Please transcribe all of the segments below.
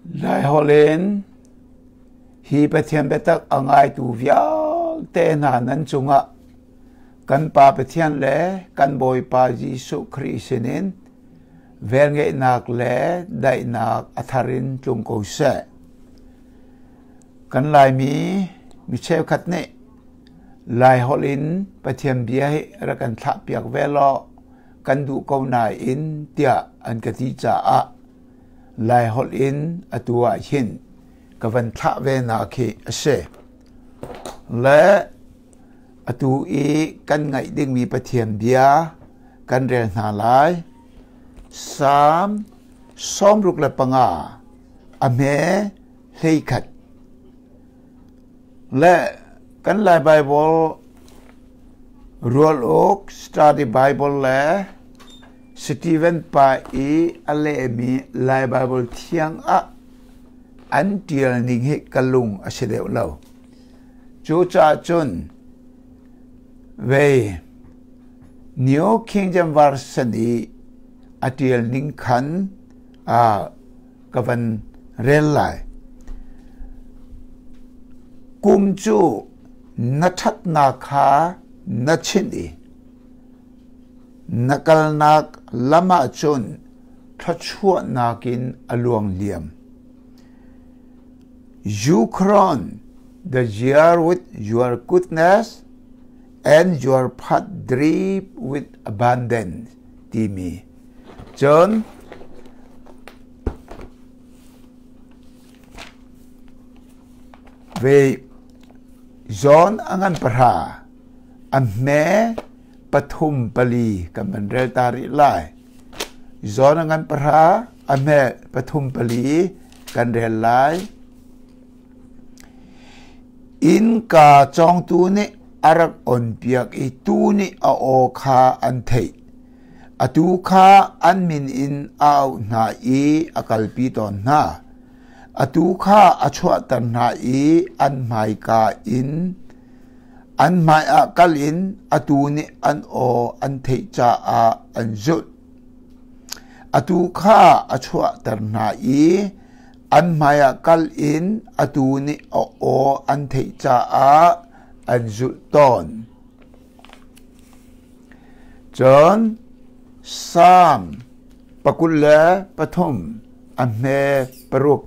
Lai holin hi pathian betak angai tu vial te na nan chunga kan pa pathian le kan boy pa Jesu Christinin vel nge nak le dai nak atharin tlung ko se kan lai mi cheu khat ne lai holin pathian bia hi ra kan tha piak velo kan du ko nai in tia an ka ti cha a lai holin atua hin ka van tha ve na khi ase le atu i kan ngai ding mi pathian bia kan rel na lai sam som ruk la panga ame hei khat le kan lai bible roll ok study bible le Stephen pa i ale mi lai bible thiang a an tial ning he kalung asideu lo chu cha chun ve New King James Version i atial ning khan a kavan rel lai kum chu na that na kha na chin i nakal nak lama chun thachua nakin aluang liam you crown the year with your goodness and your path drip with abundance timi John ve John angan parha amme pathum pali kaman rel tari lai John angan parha amme pathum pali kan rel lai in ka chong tu ni arak on piak i tu ni a o kha an thei atu kha an min in au na i akal pi ton na atu kha achwa tan na i an mai ka in an mai a kal in atu ni an o an thei cha a an zut atu kha achwa tan na i an mai a kal in atu ni o an thei cha a an zut ton John Sam Pakulla Pathum Amme Paruk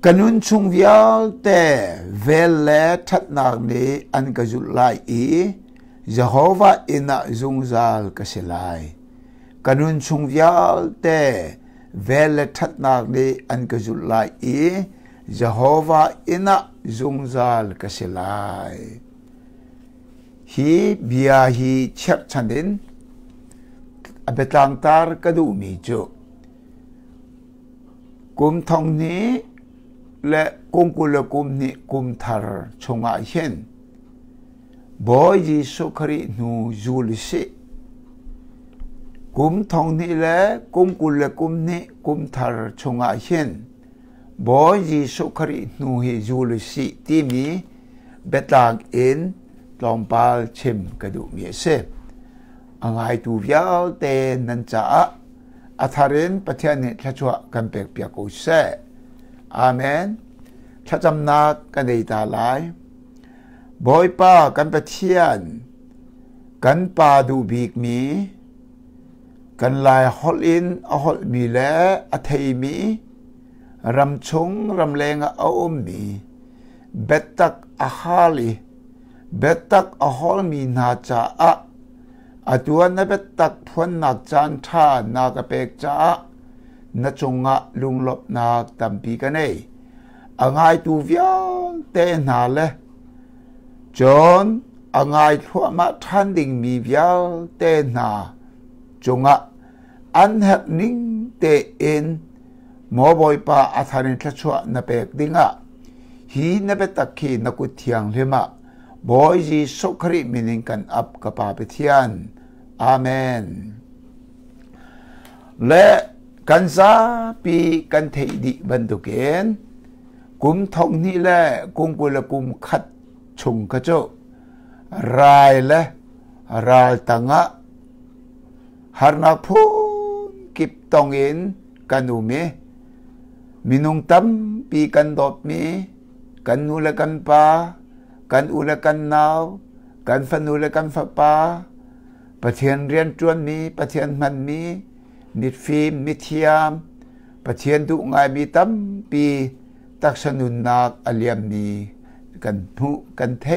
Kanun chung vial te vel le that nak ni an ka zul lai i Jehovah ina zungzal kasilai Kanun chung vial te vel le that nak ni an ka zul lai i Jehovah ina zungzal kasilai hi bia hi chep chandin abetang tar kadu mi chu kum thong ni le kungkula kumni kumthar chunga hen boy Jesu khari nu julisi kum thong ni le kungkula kumni kumthar chunga hen boy Jesu khari nu hi julisi timi betang in tlompal chim kadu mi se angai tu vial te nan cha atharin pathian ni thachwa kampek pya ko se Amen. Chachamnak kanay talay. Boy pa kan pathian. Kan pa du big mi. Kan lai hol in a hol mi le a thay mi. Ram chung ram lenga a mi. Betak a hali. Betak a hol mi na cha a. Atuan na betak puan nak chan tha na kapek cha a. Na chunga lunglop nak tampi kanay angai tu viang te na le John angai thua ma than ding mi vial te na chunga an hep ning te in mo boy pa atharin thachwa na pek dinga hi na betakhi na ku thiang lema boy ji sokhri meaning kan up ka pa pethian amen le kansa pi kan thei di banduken cúm thông ni lệ cúm của là cúm khát chung cái chỗ rai lệ rai tăng á har na phun kịp tông in canu mi minung tâm pi can đột mi can nu là can pa can u là can nào can phân u là can pha paประเทศเรียนจวนมีประเทศมันมีนิดฟิล์มนิดเทียมประเทศดุงายมีตั้มปีตักสนุนนักอเลียมมีกันผู้กันเท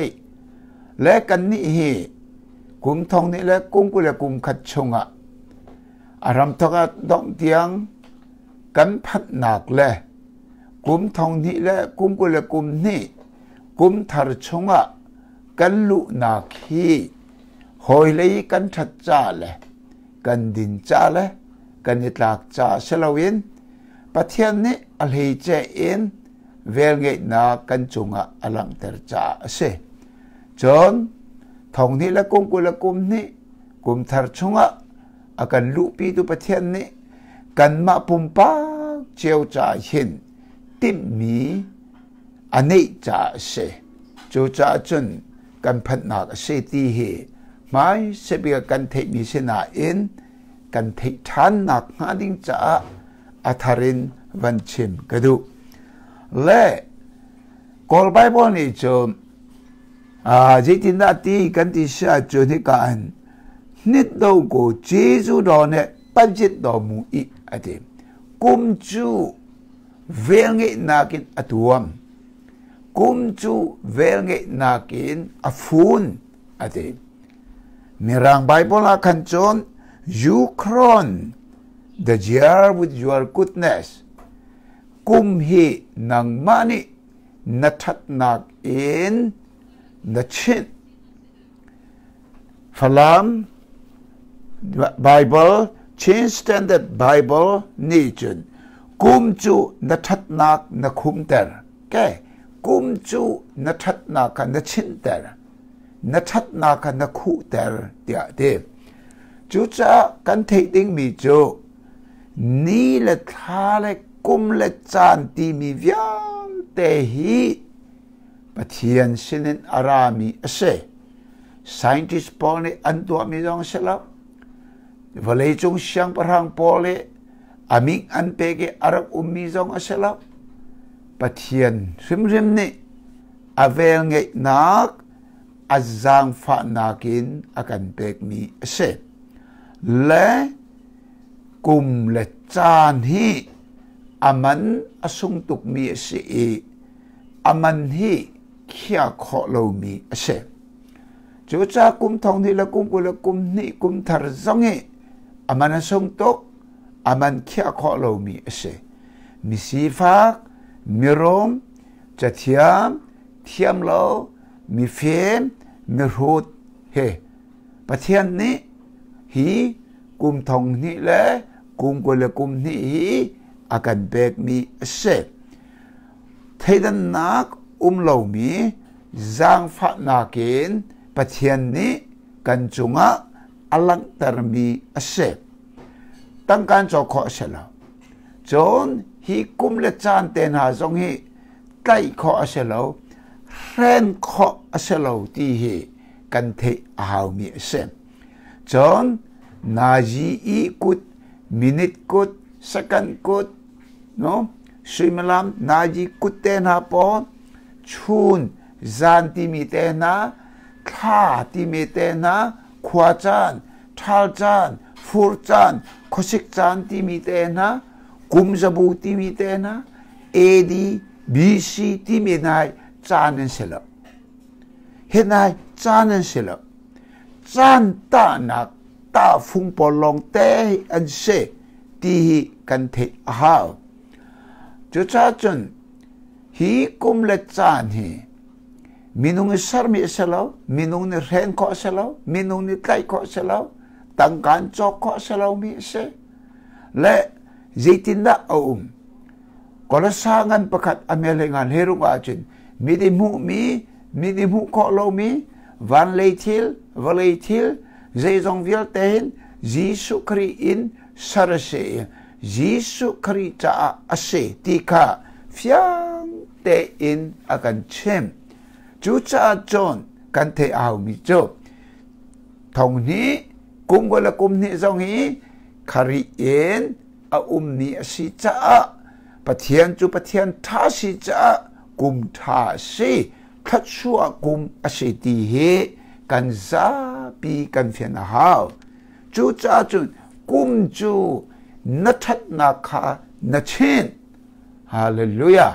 และกันนี่เหกลุ่มทองนี่และกลุ่มกุลกลุ่มขัดชงอ่ะอารมณ์ทอกดองเตียงกันพัดหนักเลยกลุ่มทองนี่และกลุ่มกุลกลุ่มนี่กลุ่มทารชงอ่ะกันลุนักฮีหอยเลยกันชัดจ้าเลยกันดินจ้าเลยกันนิตลักจ้าเชลวินประเทศนี้อะไรเจอินเวลเงนากันจุงะอลังเตอร์จ้าเสจนทองนี้และกลุ่มกุลกลุ่มนี้กลุ่มทารชงะอากันลุปีดูประเทศนี้กันมาปุ่มป้าเจียวจ้าเห็นติมมีอันนี้จ้าเสเจ้าจ้าจนกันพัฒนาเสตีเหไม่เสบียกันเทมีเสนาเอ็นกันเทชันหนักหาดิ้งจ้าอัธรินวันชิมกระดูและกอลไบเบิลนี่จนจิตินาตีกันที่ชาจนที่การนิดดูกูเจจูดอนเนี่ยปัจจิตดอมูอีอดีกุมจูเวลเงนากินอตัวมกุมจูเวลเงนากินอฟูนอดีมีร่างไบเบิลขันจนยูครอน the year with your goodness กุมฮีนังมานินัทัดนักอินนัชินฝรั่ง Bible Change Standard Bible นี่จนกุมจูนัทัดนักนักคุมเตอร์แกกุมจูนัทัดนักนัชินเตอร์นัทัดนักนักคู่เตอร์เดียดจูจ้ากันเทดิ้งมีจูนี่แหละท่าเลยกุมและจานที่มีวิญเตหีปะเทียนสินินอารามีเส scientist พอลเนี่ยอันตัวมีจงเสลับวลัยจงเสียงพลังพอลเนี่ยอามิงอันเปกอารักมีจงเสลับปะเทียนริมเนี่ยอาเวลเงนักอาจางฟ้านักินอากันเปกมีเสและกุมและจานฮีอามันอสุงตุกมีเสียอามันฮีขี้ขอเรามีเสียจูจ้ากุมทองนี่ละกุมกุลกุมนี่กุมทารซงฮีอามันอสุงตุกอามันขี้ขอเรามีเสียมีสีฟ้ามีรมจะเทียมเรามีเฟมมีรูดเฮประเทศนี้ฮีกุมทองนี่แหละกุมกุลกุมนี่ฮีอาการเบกมีเสพเทดันนักเรามีจางฟ้านักเองประเทศนี้กันจุงะอลังตรมีเสพตั้งการจอกขอเสลาจนฮีกุมเลจานเตนหาจงฮีไก่ขอเสลาเรนขอเสลาที่ฮีกันเทหามีเสพจนนาจีอีกุดมินิตกุดsecondกุดno สุยมลามนาจีกุดเตนาปอนชุนจานที่มีเตนาข้าที่มีเตนาขวาจานทัลจานฟูร์จานขสิกจานที่มีเตนากุมจบูที่มีเตนาเอดีบีซีที่มีนายจานนั่นเสละเห็นนายจานนั่นเสละจานตานักตาฟุงปอลองเตอันเสที่กันเทหาจุดจ้าจนฮีกุมเลจานฮีมินุงสารมีเสลามินุงนี่เรนข้อเสลามินุงนี่ไก่ข้อเสลาตั้งการจอกข้อเสลามีเสและจิตินดาก็ละสร้างกันประคัดอเมริกันเฮรุกาจินมีดิมุข้อเรามีวันเลทิลเจจงวิลเตนยิสุครีอินสารเสยิสุครีจ้าอาเสติกาฟิยัง te in akan chem chú cha chọn kan thể ảo mi cho thong ni kum gọi là kum ni dòng hi khari in a ni si cha pathian chu pathian tha si cha kum tha si khát chua kum a si ti he kan za pi kan phiền hao chú cha chọn kum chu na that na kha na chen hallelujah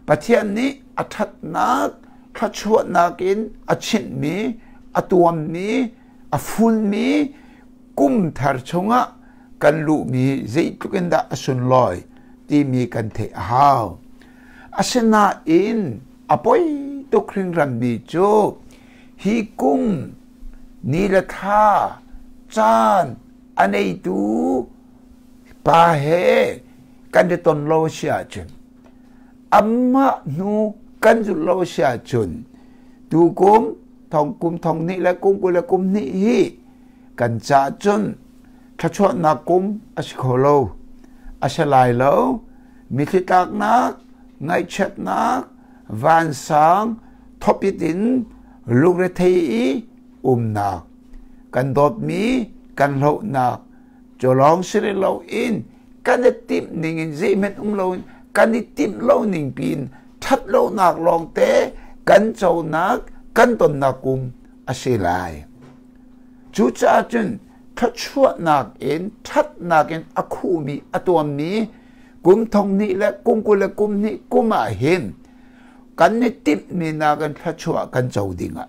pathian ni a that na khát chua na kin a chin mi a tuam mi a phun mi kum thar chunga kan lu mi zei tuken da asun loi ti mi kan the hao asena in apoi to kring ram mi chu hi kum ni la tha chan anei tu pa he kan de ton lo sia chun amma nu kan ju lo sia chun tu kum thong ni la kum ni hi kan cha chun khát chua na kum asikholo asalai lo mithitak na ngai chet na van sang thopitin lugre thei na kan dot mi kan lo na cholong sire lo in kan tip ning in zemet lo kan tip lo ning pin that lo nak long te kan chau nak kan ton na kum asilai chu cha chun khát chua nạc in thắt nạc in a khu mi a tuam mi kum thong ni la kum ku la kum ni kum a hin kan ni tip mi na kan khát chua kan chau dinga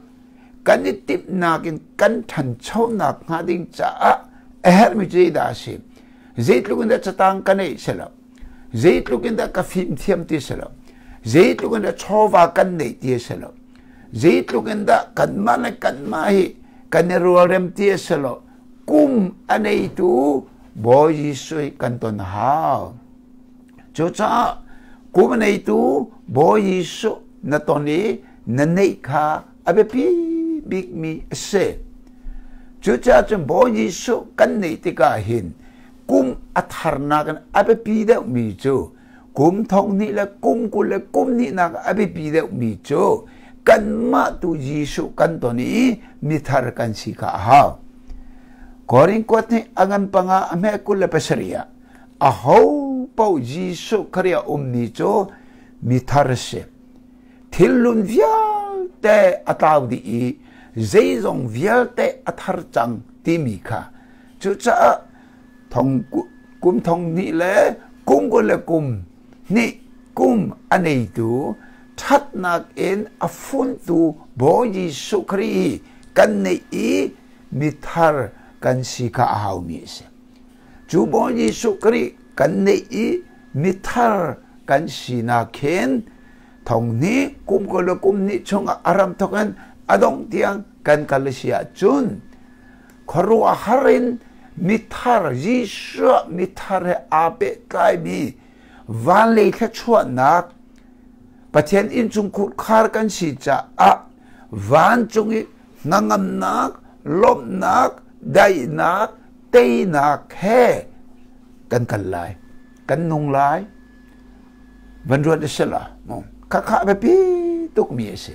kan ni tip nạc in kan than chau nạc nga ding cha a her mi je da si zait lukin da chatang kan ei sela zait lukin da ka phim thiam ti sela zait lukin da chowa kan nei ti sela zait lukin da kan ma hi kan rual rem ti sela kum anei tu bo Yisui kan ton hao cho cha kum anei tu bo Yisu na toni na nei kha abe pi big mi se cho cha chen bo Yisu kan nei ti ka hin kum atharna kan abe pi de mi chu kum thong ni la kum ku la kum ni na abe pi de mi chu kan ma tu Yisu kan toni mi thar kan si ka hao Koring kuat ni angan panga ame kula pesaria. Ahau pau Jisu karya ni cho mitharse. Thilun vial te ataw di i. Zeizong vial te athar chang timika. Chu cha kum thong ni le kum ko le kum ni kum anei tu that nak in afun tu bo Jisu kri kan nei i mithar kan si ka ahaw mi se chu bo Yisu kri kan nei i mithar kan si na khen thong ni kum ko lo kum ni chong aram thokan adong tiang kan kalesia chun khoru harin mithar Yisu mithar ape kai mi van le kha chua nak pathian in chung khut khar kan si cha a van chung i ngangam nak lop nak dai nak tei nak he kan lai kan nung lai van ruat de sela mo kha be pi tuk mi se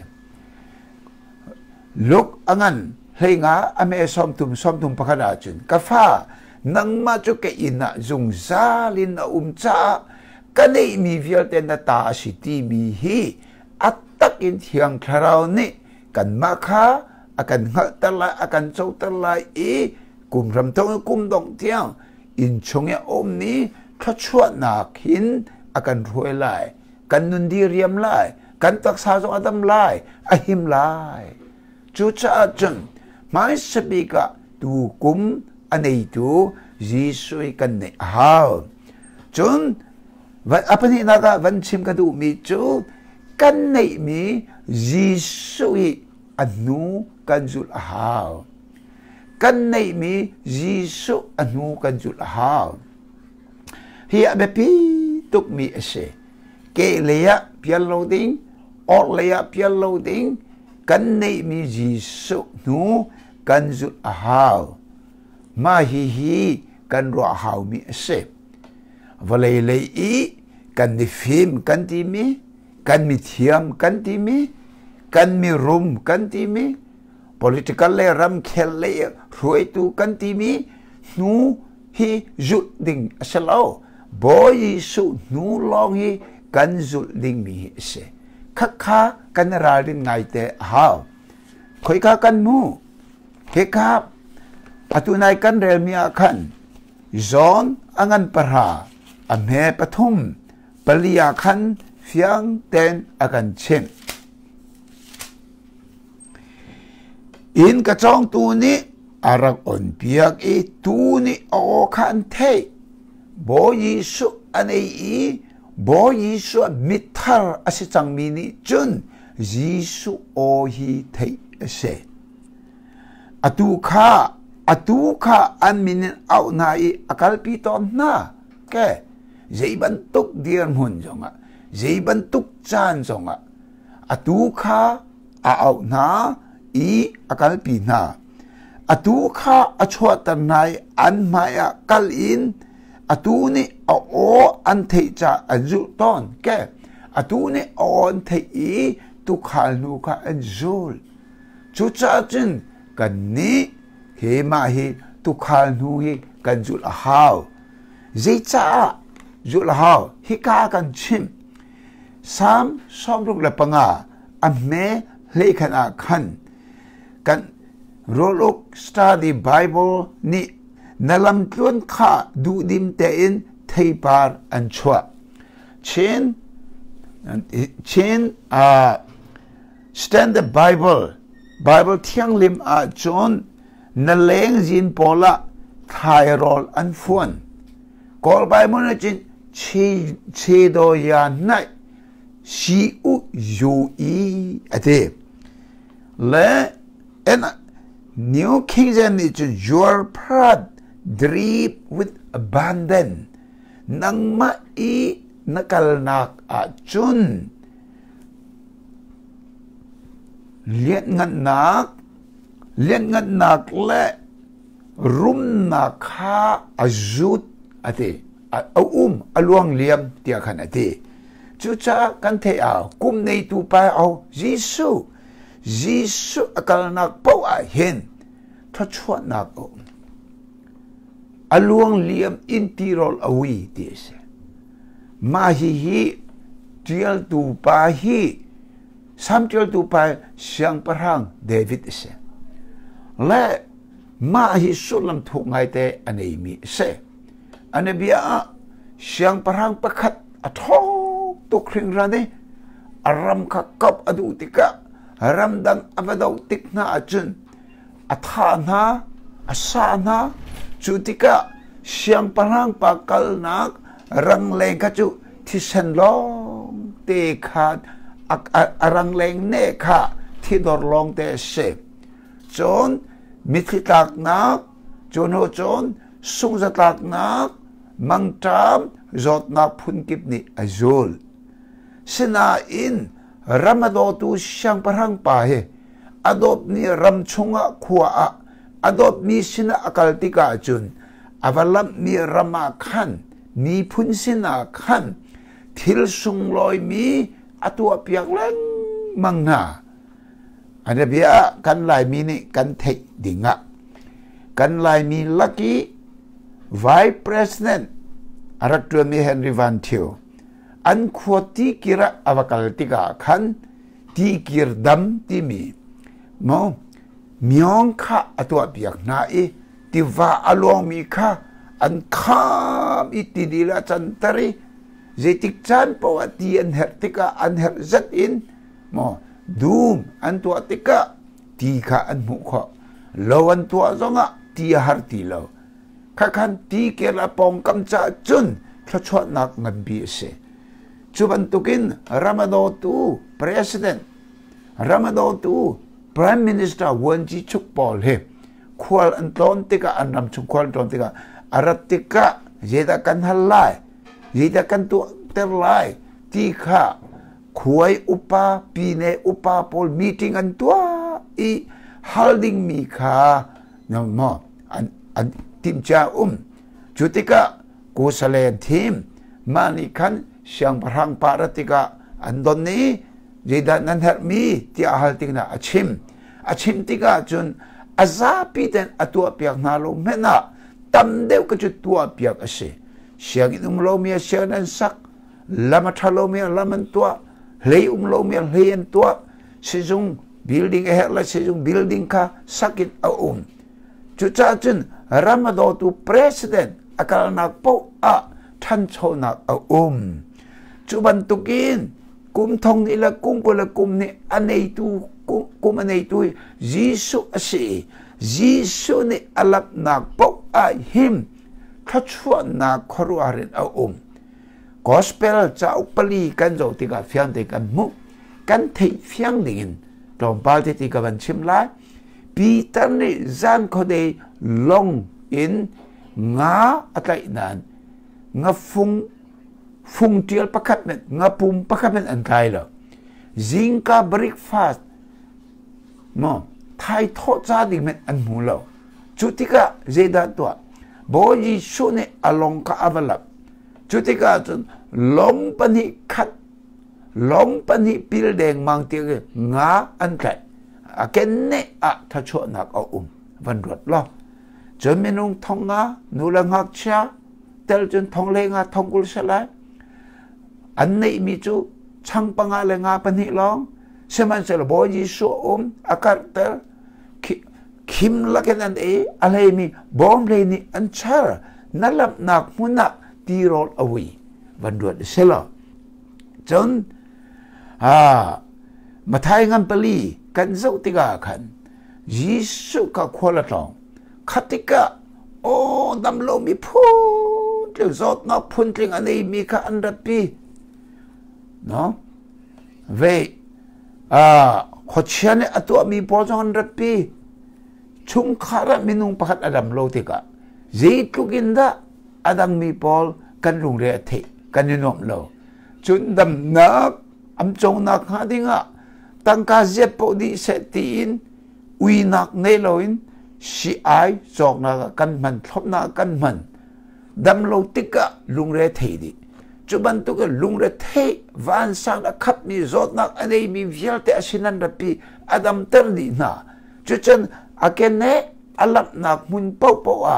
lok angan henga ame som tum pakada chun ka fa nang ma chu ke ina zung zalin na cha kanei mi vial ten na ta si ti mi hi atak in thiang kharau ni kan ma kha akan ngal talai akan chau talai i kum ram tong kum dong tiang in chonge om ni khachua na khin akan roi lai kan nun di riam lai kan tak sa jong adam lai ahim lai chu cha chun mai sabika tu kum anei tu Yisui kan ne hao chun apa ni naga van chim ka du mi chu kan nei mi Yisui anu kan zul hao kan nei mi Yisu anu kan zul hao hi abe pi tuk mi ase ke leya pial loading or leya pial loading kan nei mi Yisu nu kan zul hao ma hi kan ro hao mi ase valei lei i kan ni phim kan ti mi กันมีเทียมกันที่มีกันมีรุมกันที่มี political เลยรำเคลเลยรวยตูกันที่มีนูฮีจุดดิ่งเสลาบอยสุนูลองฮีกันจุดดิ่งมีเสคักข้ากันราดินไงแต่หาวคอยข้ากันมูเฮครับอตุนายกันเรลมีอาคันจอนอังันปราอเมปทุมปลีอาคันเฟียงเตนอากันเชมอินกระจองตูนี้อารักอ่อนเปียกอีตูนี้โอคันเทบอยิสุอันนี้บอยิสุมิทาร์อาศัยจังมินิจุนยิสุโอฮีเทเสอตุข้าอันมินเอาหน้าอีอากาลปีตอนน่าแกเจ็บันตุกเดียร์มุนจงอ่ะเจ็บันตุกจานจงอ่ะอตุข้าเอาหน้าอีอากาลปีน่าอตุข้าอชวตันนายอันมายกัลอินอตุนี่เอาโออันเทจ่าอันจุตอนแกอตุนี่เอาอันเทอีตุขานลูกอันจูลจุจ้าจินกันนี้เฮมาเฮตุขานลูเฮกันจุลฮาวเจจ้าจุลฮาวฮิกากันชิมสามลูกละปังอาอเมเลขันอาคันกันโรลูกสตาร์ดีไบเบิลนี่นัลำต้นข้าดูดิมเตอินเทปาร์อันชัวเช่นStandard Bible เที่ยงลิมอาจนนั่นเลงจินพอละไทยรอลอันฟวนกอลไบมันจินเชโดยานัยชีอุยูอีอเดและNew King James จิน Your pride drip with abandon นังมาอีนักลนักอาจุนเลี้ยงเงินหนักและรุมนักข้าอาจุดอเตเอาอลวงเลี้ยมเตียขันอเตจุจ้ากันเทอากุมในตูไปเอายิสุอกาลนักเป้าเห็นทัชวนักอลวงเลี้ยมอินทิรอลอวีเตสมาฮีเทียลตูไปสามเทียลตูไปเสียงประหังเดวิดเสและมาฮีสุลัมถูกไงแต่อันนี้มีเสอันนี้เบียเสียงประหังประคัดอัทอตุคริงรันเดอารมขักกับอดุติกะอารมดังอวดาวติกนาจุนอัฐานาอาสานาจุติกะเสียงประหังปากลนักรังเลงขจุที่เซนลองเตขาดอรังเลงเนขาที่ดอลองเตเสจนมิถิตักนักจนสุงจะตักนักมังตามจดนักพุนกิบนี่อจูลสนาอินรำดอตูช่างประหังป่าเฮอดอบนี่รำชงะขวาอดอบนี่สินะอากาลติกาจุนอวลัมนี่รำมาขันนี่พุนสินะขันทิลสุงลอยมีอตัวเปียกเล่งมังนาอันนี้เบียกันลายมีนี่กันเทคดิ่งะกันลายมีลักกี้Vice President อารักตัวมีเฮนรี่วันทิวอันขวดที่กิระอวกาลติกาขันที่กิรดำที่มีมองมีองข้าอตัวเปียกนาอีที่ว่าอลวงมีข้าอันข้ามอิติดีละจันทรีZetik chan po at diyan hertika an herzat in mo doom an tua tika tika an mukha lawan tua zonga tia harti law kakan ti kela pong kamcha chun thachot nak ngan bi se chuban tukin Ramadotu president Ramadotu prime minister wanji chuk pol he khwal an ton tika an ram chung khwal ton tika aratika jeda kan halai Jika kan tu terlai tika kuai upa pine upa pol meeting an tua I holding mika no an tim cha jutika ko salen tim mani kan siang parang paratika an don ni jeda nan her mi ti ahal ting na achim tiga chun azapi ten atua piak na lo mena tam deu ka chu tua piak ase siang inum lo mi siang nan sak lama thalo mi laman tua lei lo mi lein tua sejung building la sejung building ka sakit chu cha chun ramado tu president akal nak po a than cho nak chu ban tukin kum thong ni la kum ko la kum ni anei tu kum anei tu jisu ase jisu ni alap nak po a him thachua na khoru arin gospel cha upali kan zo ti ka fiang te kan mu kan thei fiang dingin tong pal ti ka ban chim lai Peter ni zan ko de long in nga atai nan nga phung tial pakat met nga pum pakat met an kai lo zinka breakfast mo thai tho cha ding met an mu lo chutika zeda to bo ji su ne along ka avalap chutika chun long pani khat long pani pil deng mang ti nga an kai a ken ne a tha cho nak van ruat lo chon menung thong nga nu la ngak cha tel chun thong le nga thong kul salai an nei mi chu chang pa nga le nga pani long seman sel bo ji su akar tel kim la ken an alai mi bom le ni an char nalap nak muna ti rol awi van ruat selo chon mathai ngam pali kan zo tiga khan Jisu ka khola tong khatika dam lo mi phun tle zot na phun tling anei mi ka anrapi no ve khochiane atwa mi po jong anrapi chung khara minung pakhat adam lo tika zeituginda adang mi pol kan lung re the kan nom lo chun dam nak am chong nak ha dinga tangka zepo di setin ui nak nei loin si ai chok na kan man thop na kan man dam lo tika lung re thei di chuban tu ka lung re thei van sang a khap ni zot nak anei mi vial te asinan rapi adam ter di na chuchen akene alap nak mun pau pau a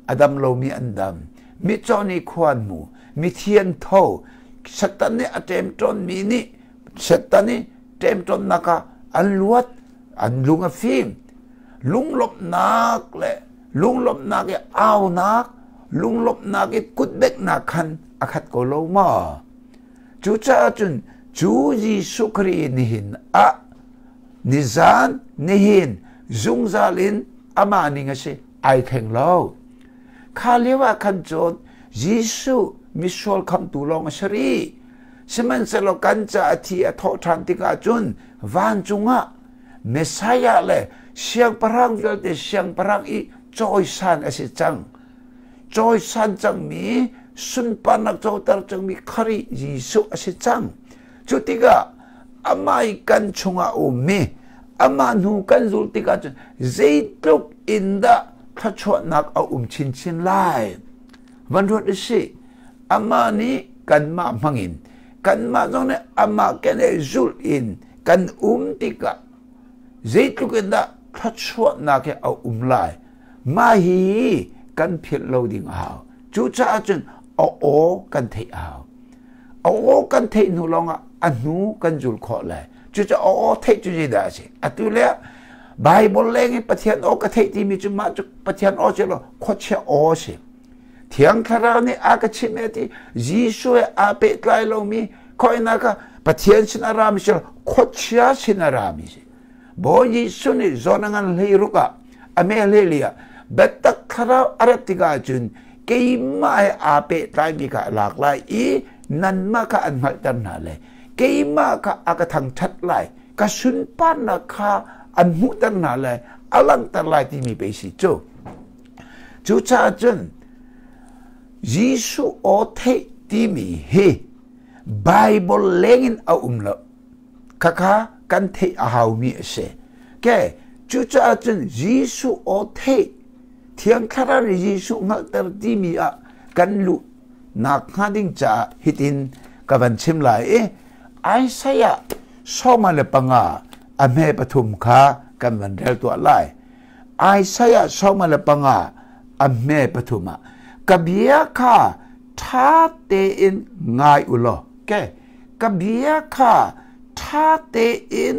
adam lo mi andam mi choni khwan mu mi thian tho satan ne atem ton mi ni Setani tem ton naka anluat anlunga film lung lop nak le lung lop nak e aw nak lung lop nak e kutbek nak khan akhat ko lo ma chu cha chun chu ji sukri nihin a nizan nihin zungzalin ama ninga se ai theng lo khalewa khan chon jisu misol kham tu long sari semen selo kanca ati atho thantika chun van chunga mesaya le siang parang te siang parang I choi san ase chang choi san chang mi sun panak chautar chang mi khari jisu ase chang chutiga amai kan chunga me ama nu kan zultika chun zeituk inda thachwa nak chin chin lai van ro de si ama ni kan ma mangin kan ma zong ne ama kene zul in kan tika zeituk inda thachwa nak e lai ma hi kan phit lo ding hao chu cha chun kan thei hao kan thei nu longa anu kan zul kho lai chu cha thei chu ji da si atu le bible leng pathian ka thei ti mi chu ma chu pathian chelo kho che si thiang thara ni ka chime ti jisu a pe tlai lo mi khoi na ka pathian sin aram shel kho chia sin aram si bo jisu ni zonangan lei ruka ame lelia betak thara aratiga chun keima a pe tlai mi ka lak lai I nan ma ka an mal tan na le keima ka aka thang that lai ka sun pan na kha an mu tan na le alang tar lai ti mi pe si chu cha chun Jisu the ti mi he Bible lengin a lo kaka kan the a hau mi se ke chu cha chun Jisu the thiang khara ni Jisu ngal tar ti mi a kan lu nak ha ding cha hitin กวันชิมไหลไอ้เสียชอบมาเลยปังอเมปฐุมค้ากันวันเร็วตัวไล่ไอ้เสียชอบมาเลยปังอเมปฐุมกับเบียค่ะท่าเตอินง่ายอุลอแกกับเบียค่ะท่าเตอิน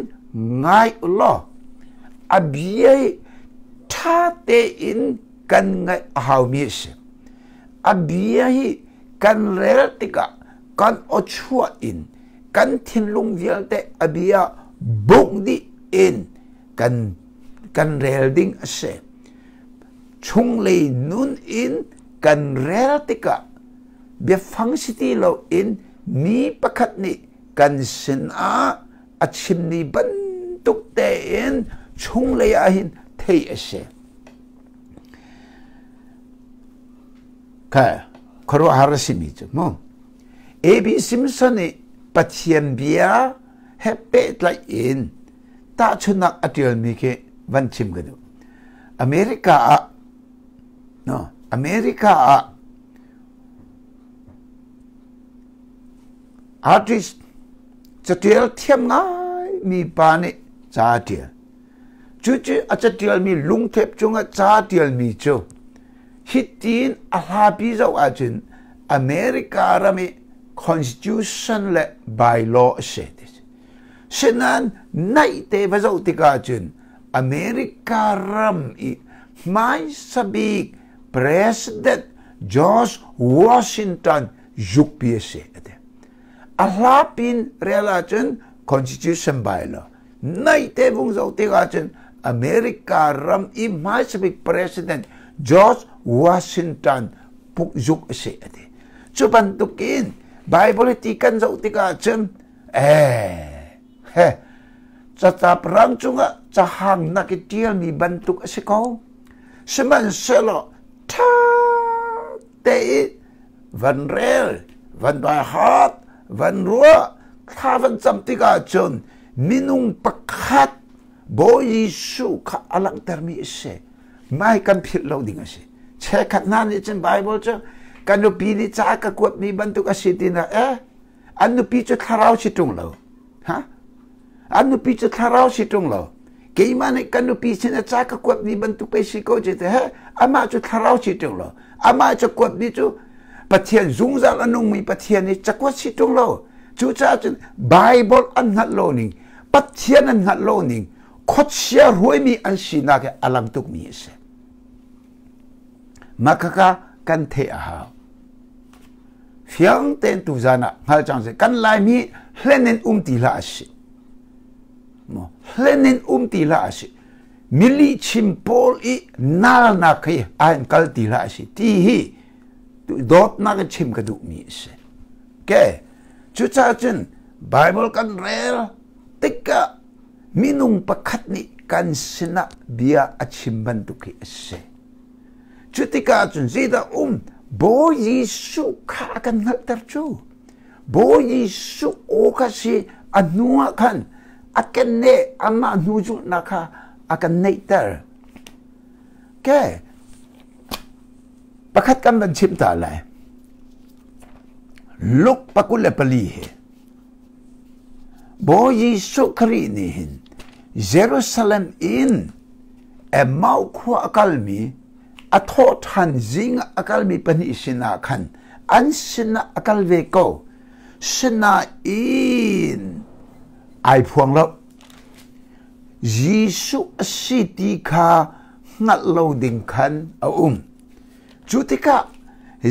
ง่ายอุลออเบียท่าเตอินกันง่ายหาวมิสอเบียกันเรลติกะกันอชัวอินกันทินลุงเวียลเตอเบียบุกดิอินกันเรลดิ้งเสชุงเลยนุนอินกันเรลติกะเบียฟังสิตีเราอินนี้ประคัดนี้กันสินอาชิมนี้บรรทุกเตอินชุงเลยอาหินเทยเสค่ะครัวหาราสิมิจมั้งเอบีซิมสันนี่ปัจเจียนเบียเฮเปตไลอินตาชนักอัจฉริยมีเควันชิมกันดูอเมริกาเนาะอเมริกาอาร์ติสจะเดียลเทียมง่ายมีปานิจ่าเดียลจู่ๆอาจจะเดียลมีลุงเทปจงอาจ่าเดียลมีจูฮิตตินอาลาบิจาวอาจินอเมริกาเรามี constitution และ bylaw เสด็จฉะนั้นในเทวะเจ้าติกาจินอเมริกาเรามีไม่สบิก president George Washington ยุคปีเสด็จอาลาบินเรียลาจิน constitution bylaw ในเทวะเจ้าติกาจินอเมริกาเรามีไม่สบิก president George Washington ปุกยุกเสด็จจุบันตุกินไบเบิลที่กันเจ้าติกาจินจะจับรังจุงจะห่างนักเดียลมีบรรทุกสิเขาสมันเสลท่าเตะวันเรลวันบายฮาร์ดวันรัวถ้าวันจำติกาจนมินุงปักขัดโบยิสุข้าอลังเตอร์มีเสไม่กันผิดเราดิ่งเสเช็คขัดนั่นนี่จันไบเบิลจ้ะกันดูปีนี้จ้ากกวดมีบรรทุกสิตินะอันดูปีจะทาราวสิตรงเราฮะอันดูปีจะทาราวสิตรงเราเกี่ยมันกันดูปีฉันจ้ากกวดมีบรรทุกไปสิโกจิตอามาจะทาราวสิตรงเราอามาจะกวดนี่จูปะเทียนจุงจาลนุงมีปะเทียนนี่จะกวดสิตรงเราจูจ้าจนไบเบิลอันหัดโลนิงปะเทียนอันหัดโลนิงขดเชียรวยมีอันสินาแกอลังตุกมีเสมาคะกันเทอาหาเฟียงเต็นตุจานะหาจังเสกันลายมีเล่นนินตีลาสิเล่นนินตีลาสิมิลิชิมโพลอีนาลนักอันกัลตีลาสิที่ฮีดอทนักชิมกระดูมีเสแกจุดจ้าจนไบเบิลกันเรลติกะมินุงประคัดนิกันสนะเบียอชิมบันตุกิเสจุดที่กาจนซีดาโบยิสุข้ากันนักตร์จูโบยิสุโอกาสิอนุอากันอากันเนอามานูจุนักอากันเนเตอร์แกประคัดกันบันชิมตาเลยลุกปักุเลปลีเฮโบยิสุครีนิหินเยรูซาเล็มอินเมาขวากลมีอโทษทันจิงอากาลมีปนิสินาขันอันสินาอากาลเวโกสินาอินไอพวงแล้วยิสุสิติคางัดโลดิงขันจุติกะ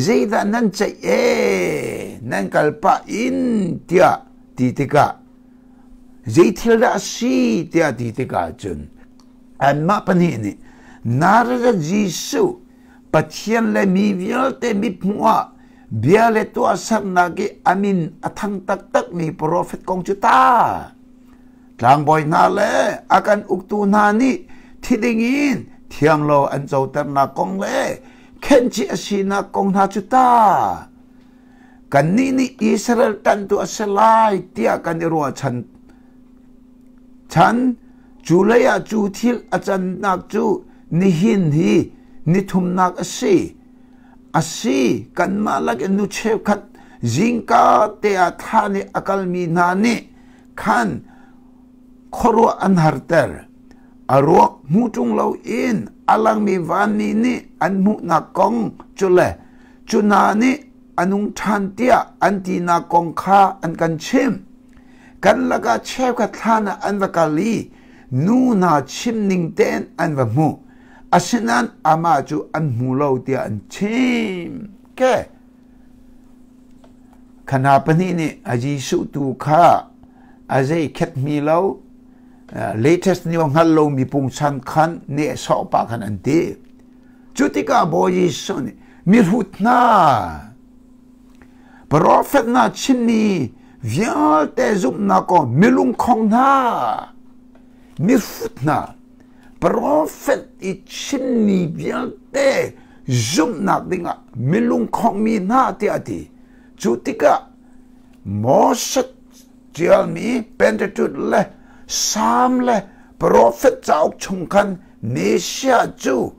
เจดานันใจนันกัลปะอินเตียติติกะเจทิลดาสีเตียติติกะจุนอันมาปนินี่นาร์จิสุปัจเจียนเลมีวิลเตมีพัวเบียเลตัวสักนักอามินอทังตักมีโปรเฟตกงจุตาทางบอยนาเลอาการอุกตูนานี่ที่ได้ยินเทียงโลอันเจ้าตระนากงเลเข็นจิอสีนากงนาจุตากันนี่อิสราเอลตันตัวสลายเตียกันรัวฉันจูเลียจูทิลอาจารย์นักจูนิหินฮีนิทุมนักอสีกันมาลักนุเชฟขัด Zingka te athani akal minani kan khoro anharter arok mutung lau in alang mi vani ni anmu na kong chule chunani anung chantia anti na kong kha an kan chim kan laga chew ka thana an vakali nu na chim ning ten an va mu asinan ama chu an mu lau tia an chim ke kanapani ni aji su tu kha azai khet mi lau latest ni ngal lo mi pung san khan ne so pa khan an ti chutika boyi son mi hutna prophet na chini vial te zum na ko milung khong na mi hutna prophet I chini vial te zum na dinga milung khong mi na ti ati chutika moset jial mi pentatut le sam le prophet chau chung khan nesia chu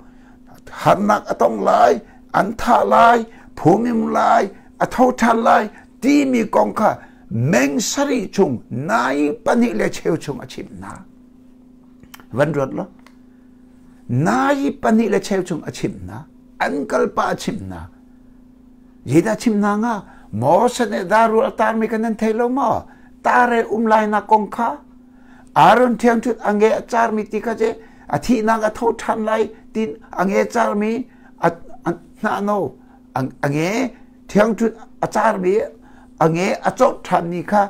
hanak atong lai antha lai phumim lai athau than lai ti mi kong kha meng sari chung nai pani le cheu chung achim na van rot lo nai pani le cheu chung achim na ankal pa achim na yeda chim na nga mo se ne daru atar mi kanan thelo mo tare lai na kong kha Aron tiang tut ange achar mi tika je athi na ga tho than lai tin ange achar mi na no ange tiang tut achar mi ange achot than ni kha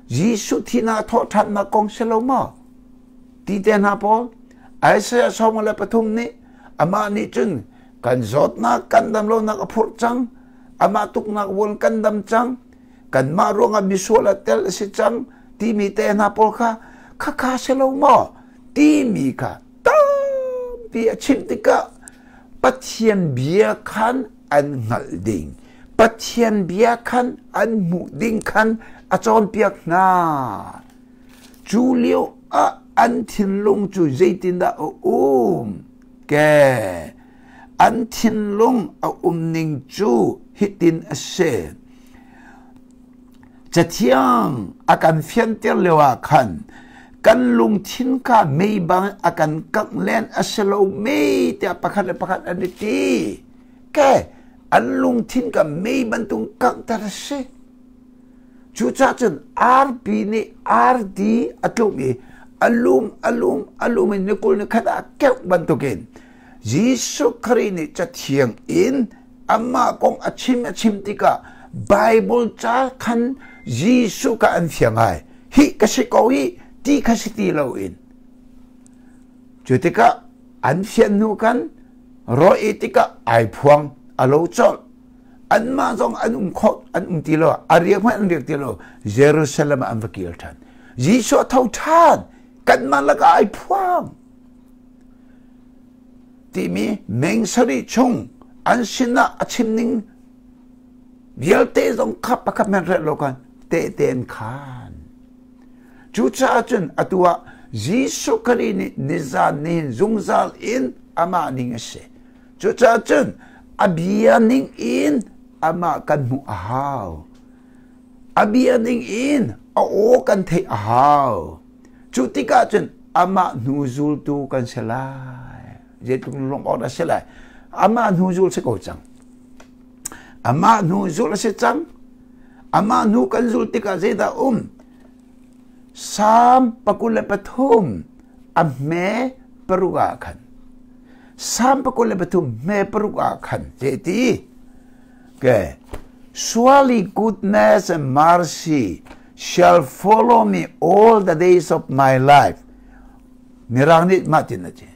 Jisu thi na tho than na kong selo ma ti te na pol ai se som la pathum ni ama ni chung kan zot na kan dam lo na ka phur chang ama tuk na wol kan dam chang kan ma ronga misuala tel si chang ti mi te na pol kha kha selo mo ti mi ka tam pi chim tika pathian bia khan an ngal ding pathian bia khan an mu ding khan a chon piak na julio a an thin lung chu zaitin da ke an thin lung a ning chu hitin a se chatiang akan fian tel lewa khan kan lung thin ka mei bang akan kak len aselo mei te pakhat aniti ke an lung thin ka mei bantung kak tar se chu cha chen rb ni rd atumi alum ni kul ni khada ke bantuken jisu khri cha thiang in amma kong achim tika bible cha khan jisu ka an thiangai hi ka si ko hi ti ka si ti lo in chutika an thian nu kan ro etika ai phuang alo chol an ma jong an khot an ti lo ariam an ri ti lo jerusalem an vakil than jisu thau than kan ma la ka ai phuang ti mi meng sari chung an sina achim ning bial te jong khap pakap men re lo kan te ten khan chu cha chen atua jisu kari ni nizan ni zungzal in ama ning se chu cha chen abia ning in ama kan mu ahau abia ning in a o kan thei ahau chu tika chen ama nuzul tu kan selai je tung long oda selai ama nuzul se ko chang ama nuzul se chang ama nu kan zul tika zeda sam pakule pathum amme peruga khan sam pakule pathum me peruga khan jeti ke surely goodness and mercy shall follow me all the days of my life mirangni matin je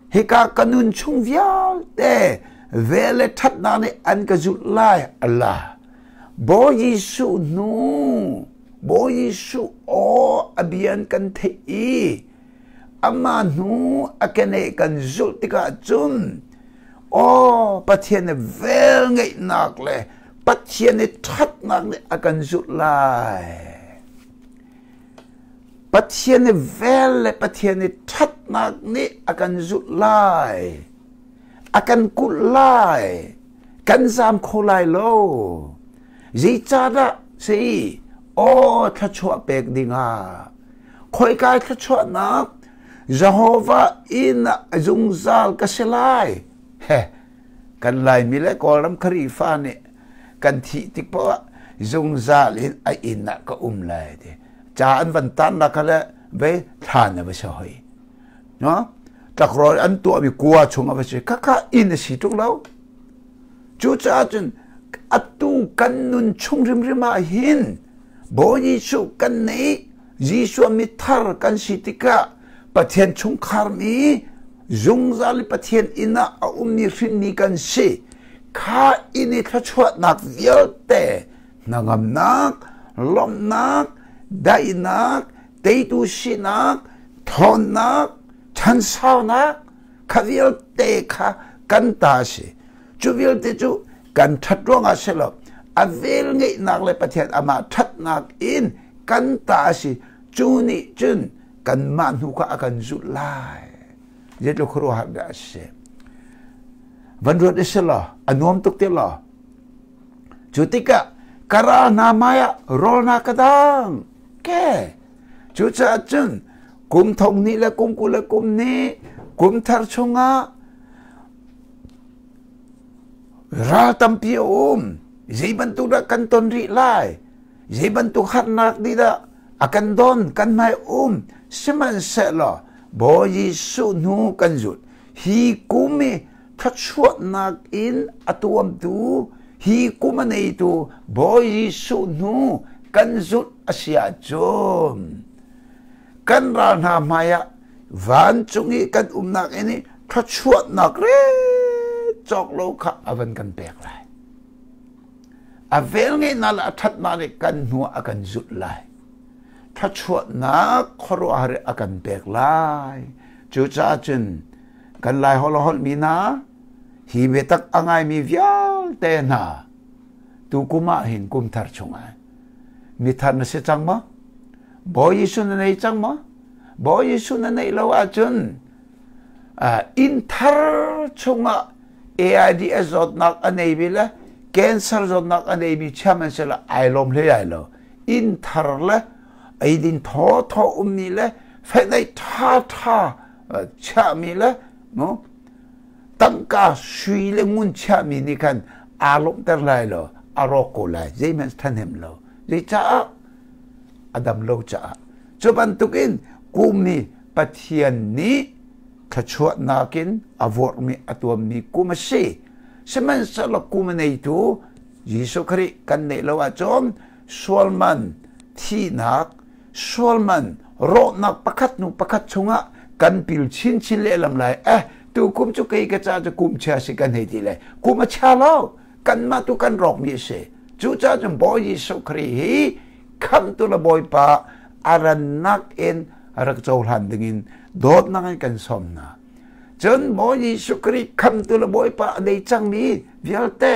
hika kanun chung vial te vele that na ne an ka zut lai allah bo yisu nu bo yisu o abian kan thei ama nu akane kan zut tika chun o pathian vel ngai nak le pathian that nak le akan zut lai pathian vel le pathian that nak ni akan zut lai akan kut lai kan zam kholai lo dĩ cha đã sĩ ô thất chua bèc đi ngà khôi cái thất chua nạc Jehovah in dung zal kasilai he kan lai mi le ko ram khari fa ne kan thi tik po dung zal in na ka lai de cha an van tan na khala ve than na ba soi no tak roi an tu mi kwa chung ba se kha in si tuk lo chu cha chun atu kan nun chung rim rima hin bo yi su kan nei ji su mi thar kan si tika pathian chung khar mi zung zal pathian ina ni rin ni kan si kha ini kha chhuat nak vial te nangam nak lom nak dai nak te tu si nak thon nak chan sao nak kha vial te kha kan ta si chu vial te chu kan that rong a se lo avel ngai nak le pathian ama that nak in kan ta si chu ni chun kan man hu ka akan zu lai je lo khro ha da se van ro de se lo anom tuk te lo chutika kara namaya rol na kadang ke chu cha chun kum thong ni la kum ku la kum ni kum thar chunga ra tam pi zai bantu da kan ton ri lai zai bantu khat nak di da akan don kan mai seman se lo bo Yesu nu kan zut hi kumi thắt chuột nak in atuam tu hi kuma nei tu bo Yesu nu kan zut asia chom kan ra na maya van chungi kan nak ini thắt chuột nak re chok lo kha avan kan pek lai avel nge na la that na le kan nu akan zut lai thắt chuột nak khoro are akan pek lai chu cha chen kan lai hol hol mi na hi betak angai mi vial te na tu kuma hin kum thar chunga mi thar na se chang ma bo Yesu na nei chang ma bo Yesu na nei lo a chun in thar chunga AIDS zot nak anei bi la cancer zot nak anei bi chaman se la ai lom le ai lo in thar la ai din tho ni la fa nei tha cha mi la no tăng ca suy lên muốn cha mi ni kan a lom ter lai lo a ro ko lai dei men than hem lo dei cha adam lo cha cho ban tukin kum ni pathian ni khachuat nakin avor mi atuam mi kumasi seman sala kum nei tu Yesu khri kan nei lo a chom solman thi nak solman ro nak pakhat nu pakhat chunga kan pil chin chin le lam lai tu kum chu kai ka cha kum cha si kan hei ti le kum a cha lo kan ma tu kan rok mi se chu cha jum boy Yesu khri hi kham tu la boy pa aran nak en arak chol han dingin dot na kan som na chen boy Yesu khri kham tu la boy pa dei chang mi vial te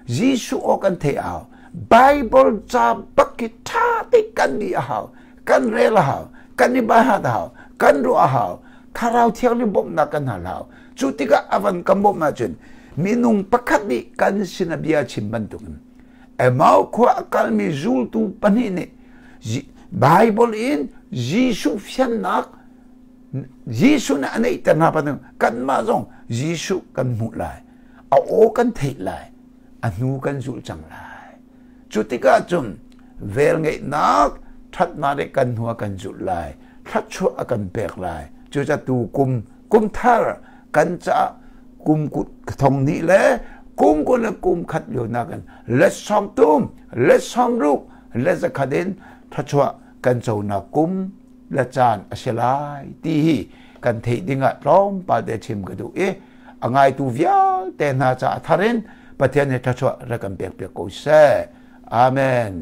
Yesu o kan the ao Bible cha bakita ti kan ni ao kan re la ao kan ni ba ha ao kan ru ao Tharau thiang ni bom na kan halau chutika avan kambom na chen minung pakhat ni kan sinabia chimban tukin emau kho akal mi zul tu pani ne Bible in Jesu fian nak Jesu na anei tan ha pan kan ma zong Jesu kan mu lai a o kan thei lai anu kan zul chang lai chutika chum vel ngei nak that na de kan hua kan zul lai that chu akan pek lai chu cha tu kum thar kan cha kum kut thong ni le kum ko le kum khat yo na kan le som tum le som ruk le za khaden thachwa kan chau na kum la chan aselai ti hi kan thei dinga rom pa de chim ka du angai tu vial te na cha tharen pathian ne thachwa ra kan pek pek ko se amen